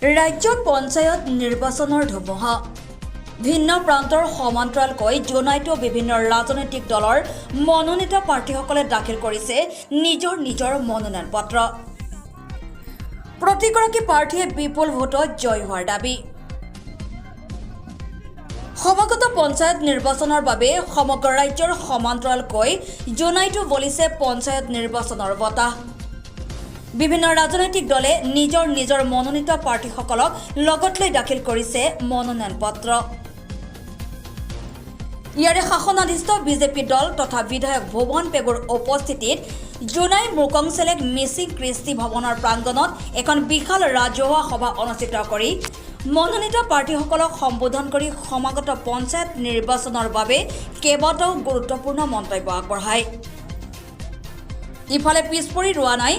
ৰাজ্যত পঞ্চায়ত নিৰ্বাচনৰ ধুমুহা ভিন্ন প্ৰান্তৰ সমান্তৰালকৈ জোনাইতো বিভিন্ন ৰাজনৈতিক দলৰ মনোনীত প্ৰাৰ্থীসকলে দাখিল কৰিছে নিজৰ মনোনয়ন পত্ৰ। প্ৰতিগৰাকী প্ৰাৰ্থীয়ে বিপুল ভোটত জয় হোৱাৰ দাবী। সমাগত পঞ্চায়ত নিৰ্বাচনৰ বাবে সমগ্ৰ ৰাজ্যৰ সমান্তৰালকৈ জোনাইতো বলিছে পঞ্চায়ত নিৰ্বাচনৰ বতাহ। বিভিন্ন ৰাজনৈতিক দলে নিজৰ মনোনীত প্ৰাৰ্থীসকলক লগত লৈ দাখিল কৰিছে মনোনয়ন পত্ৰ। ইয়াৰে শাসনাধিষ্ঠ বিজেপি দল তথা বিধায়ক ভুৱন পেগুৰ উপস্থিতিত জোনাই মুকংচেলেক মিচিং কৃষ্টি ভৱনৰ প্ৰাংগণত এখন বিশাল ৰাজহুৱা সভা অনুষ্ঠিত কৰি মনোনীত প্ৰাৰ্থীসকলক সম্বোধন কৰি সমাগত পঞ্চায়ত নিৰ্বাচনৰ বাবে কেইবাটাও গুৰুত্বপূৰ্ণ মন্তব্য আগবঢ়ায়। ইফালে পিছপৰি ৰোৱা নাই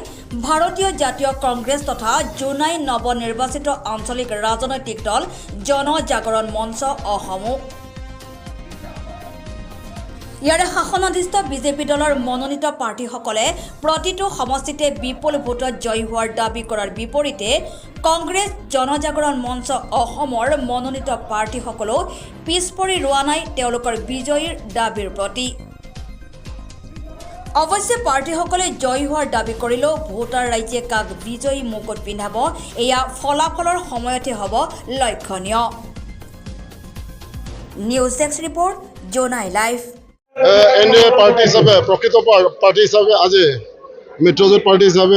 ভাৰতীয় জাতীয় কংগ্ৰেছ তথা জোনাই নৱনিৰ্বাচিত আঞ্চলিক ৰাজনৈতিক দল জনজাগৰণ মঞ্চ অসমো। ইয়াৰে শাসনাধিষ্ঠ বিজেপি দলৰ মনোনীত প্ৰাৰ্থীসকলে প্ৰতিটো সমষ্টিতে বিপুল ভোটত জয়ী হোৱাৰ দাবী কৰাৰ বিপৰীতে কংগ্ৰেছ জনজাগৰণ মঞ্চ অসমৰ মনোনীত প্ৰাৰ্থীসকলেও পিছপৰি ৰোৱা নাই তেওঁলোকৰ বিজয়ীৰ দাবীৰ প্ৰতি। অৱশ্যে প্ৰাৰ্থীসকলে জয়ী হোৱাৰ দাবী কৰিলেও ভোটাৰ ৰাইজে কাক বিজয়ী মুকুট পিন্ধাব এয়া ফলাফলৰ সময়তহে হ'ব লক্ষণীয়। News desk report Jonai live. NDA party হিচাপে প্ৰকৃত পাৰ্টি হিচাপে আজি মিত্ৰজোঁট পাৰ্টি হিচাপে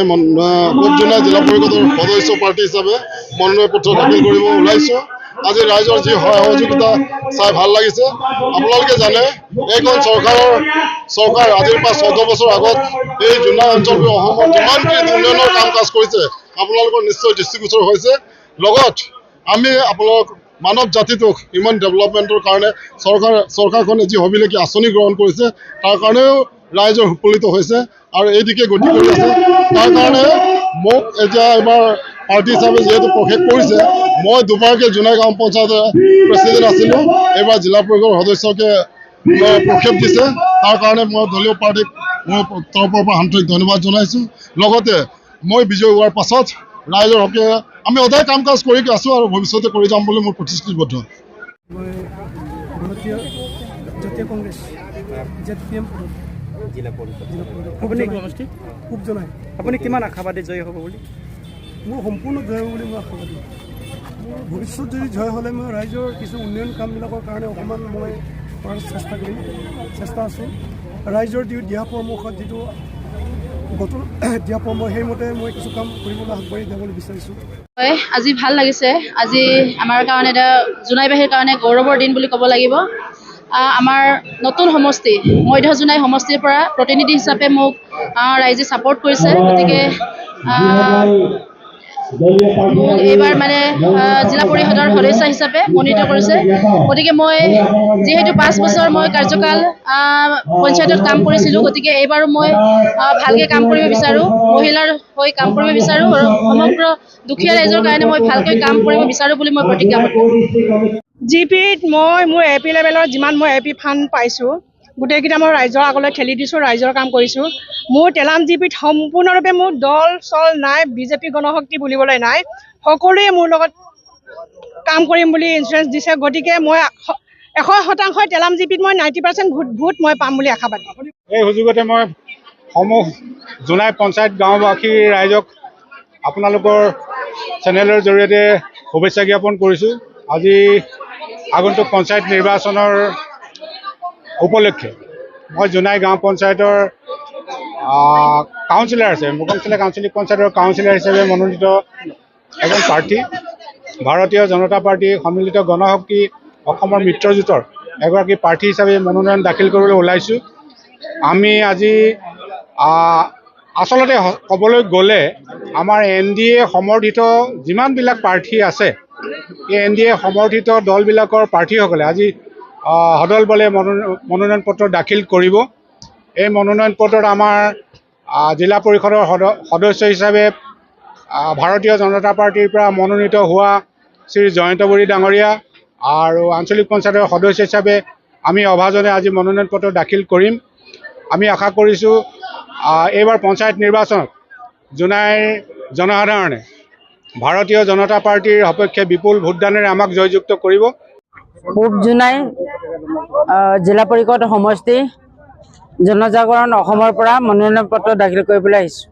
জোনাই জিলা পৰিষদৰ সদস্য পাৰ্টি হিচাপে মনোনয়ন পত্ৰ দাখিল কৰিব ওলাইছোঁ। আজি ৰাইজৰ যি সহযোগিতা চাই ভাল লাগিছে। আপোনালোকে জানে এইখন চৰকাৰ আজিৰ পৰা 14 বছৰ আগত এই জোনাই অঞ্চলটো অসমত যিমানখিনি উন্নয়নৰ কাম কাজ কৰিছে আপোনালোকৰ নিশ্চয় দৃষ্টিগোচৰ হৈছে। লগত আমি আপোনালোক মানৱ জাতিটোক ইমান ডেভেলপমেণ্টৰ কাৰণে চৰকাৰখনে যি হবিলকী আঁচনি গ্ৰহণ কৰিছে তাৰ কাৰণেও ৰাইজৰ সুফলিত হৈছে আৰু এই দিশে গতি কৰি আছে। তাৰ কাৰণে মোক এতিয়া এইবাৰ পাৰ্টি হিচাপে যিহেতু প্ৰশেষ কৰিছে, মই দুবাৰকৈ জোনাই গাঁও পঞ্চায়তৰ প্ৰেচিডেণ্ট আছিলোঁ, এইবাৰ জিলা পৰিষদৰ সদস্যকে প্ৰক্ষেপ দিছে। তাৰ কাৰণে মই দলীয় পাৰ্টীক মোৰ তৰফৰ পৰা আন্তৰিক ধন্যবাদ জনাইছোঁ। লগতে মই বিজয়ী হোৱাৰ পাছত ৰাইজৰ হকে আমি সদায় কাম কাজ কৰি আছোঁ আৰু ভৱিষ্যতে কৰি যাম বুলি মোৰ প্ৰতিশ্ৰুতিবদ্ধ। মই ভাৰতীয় জাতীয় কংগ্ৰেছ ZPM জিলা পৰিষদ খুব জনাই। আপুনি কিমান আশাবাদী জয়ী হ'ব বুলি? মোৰ সম্পূৰ্ণ জয় হ'ব বুলি মই আশাবাদী। মোৰ ভৱিষ্যত যদি জয় হ'লে মই ৰাইজৰ কিছু উন্নয়ন কামবিলাকৰ কাৰণে অকণমান মই কৰাৰ চেষ্টা আছোঁ। ৰাইজৰ দিয়া পৰামৰ্শত যিটো গঠন দিয়া পৰামৰ্শ সেইমতে মই কিছু কাম কৰিবলৈ আগবাঢ়ি যাবলৈ বিচাৰিছোঁ। হয়, আজি ভাল লাগিছে। আজি আমাৰ কাৰণে এটা জোনাইবাসীৰ কাৰণে গৌৰৱৰ দিন বুলি ক'ব লাগিব। আমাৰ নতুন সমষ্টি মধ্য জোনাই সমষ্টিৰ পৰা প্ৰতিনিধি হিচাপে মোক ৰাইজে ছাপোৰ্ট কৰিছে। গতিকে মোক এইবাৰ জিলা পৰিষদৰ সদস্য হিচাপে মনোনীত কৰিছে। গতিকে মই যিহেতু 5 বছৰ মই কাৰ্যকাল পঞ্চায়তত কাম কৰিছিলোঁ, গতিকে এইবাৰো মই ভালকৈ কাম কৰিব বিচাৰোঁ, মহিলাৰ হৈ কাম কৰিব বিচাৰোঁ আৰু সমগ্ৰ দুখীয়া ৰাইজৰ কাৰণে মই ভালকৈ কাম কৰিব বিচাৰোঁ বুলি মই প্ৰতিজ্ঞাবদ্ধ। জিপিত মই মোৰ AP লেভেলত যিমান মই AP ফাণ্ড পাইছোঁ গোটেইকেইটা মই ৰাইজৰ আগলৈ ঠেলি দিছোঁ, ৰাইজৰ কাম কৰিছোঁ। মোৰ তেলাম জিপিত সম্পূৰ্ণৰূপে মোৰ দল চল নাই, বিজেপি গণশক্তি বুলিবলৈ নাই, সকলোৱে মোৰ লগত কাম কৰিম বুলি ইঞ্চুৰেঞ্চ দিছে। গতিকে মই 100% তেলাম জিপিত মই 90% ভোট মই পাম বুলি আশাবাদী। এই সুযোগতে মই সমূহ জোনাই পঞ্চায়ত গাঁওবাসী ৰাইজক আপোনালোকৰ চেনেলৰ জৰিয়তে শুভেচ্ছা জ্ঞাপন কৰিছোঁ। আজি আগন্তুক পঞ্চায়ত নিৰ্বাচনৰ উপলক্ষে মই জোনাই গাঁও পঞ্চায়তৰ কাউন্সিলাৰ আছে, মুকংচেলেক আঞ্চলিক পঞ্চায়তৰ কাউন্সিলাৰ হিচাপে মনোনীত এজন প্ৰাৰ্থী, ভাৰতীয় জনতা পাৰ্টী সন্মিলিত গণশক্তি অসমৰ মিত্ৰজোঁটৰ এগৰাকী প্ৰাৰ্থী হিচাপে মনোনয়ন দাখিল কৰিবলৈ ওলাইছোঁ। আমি আজি আচলতে ক'বলৈ গ'লে আমাৰ NDA সমৰ্থিত যিমানবিলাক প্ৰাৰ্থী আছে, এই NDA সমৰ্থিত দলবিলাকৰ প্ৰাৰ্থীসকলে আজি সদল বলে মনোনয়ন পত্ৰ দাখিল কৰিব। এই মনোনয়ন পত্ৰত আমাৰ জিলা পৰিষদৰ সদস্য হিচাপে ভাৰতীয় জনতা পাৰ্টীৰ পৰা মনোনীত হোৱা শ্ৰী জয়ন্ত বড়ি ডাঙৰীয়া আৰু আঞ্চলিক পঞ্চায়তৰ সদস্য হিচাপে আমি অভাজনে আজি মনোনয়ন পত্ৰ দাখিল কৰিম। আমি আশা কৰিছোঁ এইবাৰ পঞ্চায়ত নিৰ্বাচনত জোনাইৰ জনসাধাৰণে ভাৰতীয় জনতা পাৰ্টিৰ সপক্ষে বিপুল ভোটদানেৰে আমাক জয়যুক্ত কৰিব। পূব জোনাই জিলা পৰিষদ সমষ্টি জনজাগৰণ অসমৰ পৰা মনোনয়ন পত্ৰ দাখিল কৰিবলৈ আহিছোঁ।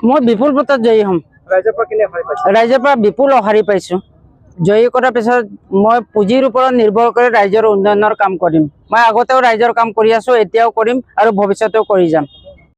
মই বিপুল ভোটত জয়ী হ'ম। ৰাইজৰ পৰা কেনে সহায় পাইছে? ৰাইজৰ পৰা বিপুল সঁহাৰি পাইছোঁ। জয়ী কৰাৰ পিছত মই পুঁজিৰ ওপৰত নিৰ্ভৰ কৰি ৰাইজৰ উন্নয়নৰ কাম কৰিম। মই আগতেও ৰাইজৰ কাম কৰি আছোঁ, এতিয়াও কৰিম আৰু ভৱিষ্যতেও কৰি যাম।